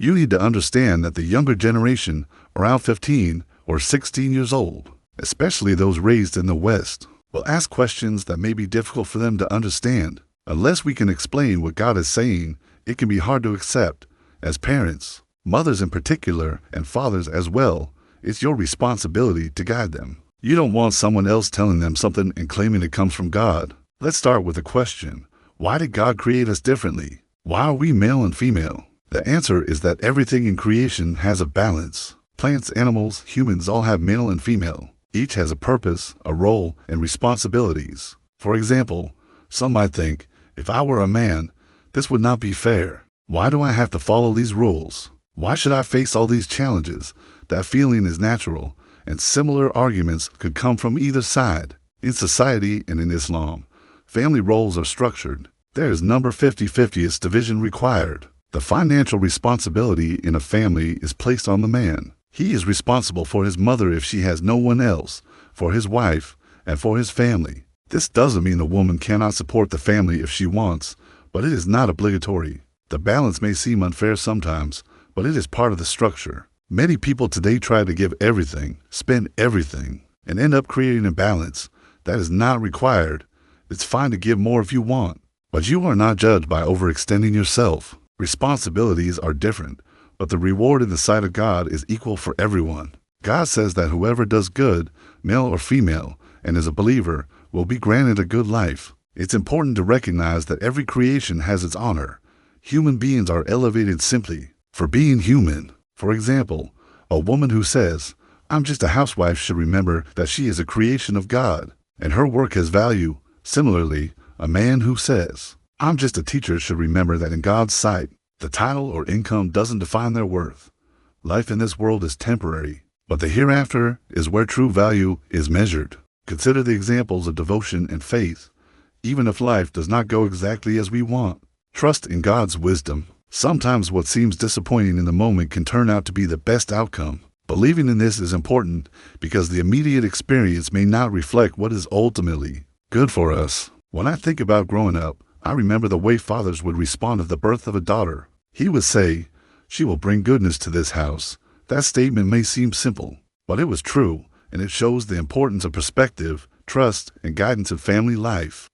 You need to understand that the younger generation, around 15 or 16 years old, especially those raised in the West, will ask questions that may be difficult for them to understand. Unless we can explain what God is saying, it can be hard to accept. As parents, mothers in particular, and fathers as well, it's your responsibility to guide them. You don't want someone else telling them something and claiming it comes from God. Let's start with a question. Why did God create us differently? Why are we male and female? The answer is that everything in creation has a balance. Plants, animals, humans all have male and female. Each has a purpose, a role, and responsibilities. For example, some might think, if I were a man, this would not be fair. Why do I have to follow these rules? Why should I face all these challenges? That feeling is natural, and similar arguments could come from either side. In society and in Islam, family roles are structured. There is number 50-50th division required. The financial responsibility in a family is placed on the man. He is responsible for his mother if she has no one else, for his wife, and for his family. This doesn't mean a woman cannot support the family if she wants, but it is not obligatory. The balance may seem unfair sometimes, but it is part of the structure. Many people today try to give everything, spend everything, and end up creating a balance. That is not required. It's fine to give more if you want, but you are not judged by overextending yourself. Responsibilities are different, but the reward in the sight of God is equal for everyone. God says that whoever does good, male or female, and is a believer, will be granted a good life. It's important to recognize that every creation has its honor. Human beings are elevated simply for being human. For example, a woman who says, "I'm just a housewife," should remember that she is a creation of God, and her work has value. Similarly, a man who says, "I'm just a teacher," should remember that in God's sight, the title or income doesn't define their worth. Life in this world is temporary, but the hereafter is where true value is measured. Consider the examples of devotion and faith. Even if life does not go exactly as we want, trust in God's wisdom. Sometimes what seems disappointing in the moment can turn out to be the best outcome. Believing in this is important because the immediate experience may not reflect what is ultimately good for us. When I think about growing up, I remember the way fathers would respond to the birth of a daughter. He would say, "She will bring goodness to this house." That statement may seem simple, but it was true, and it shows the importance of perspective, trust, and guidance in family life.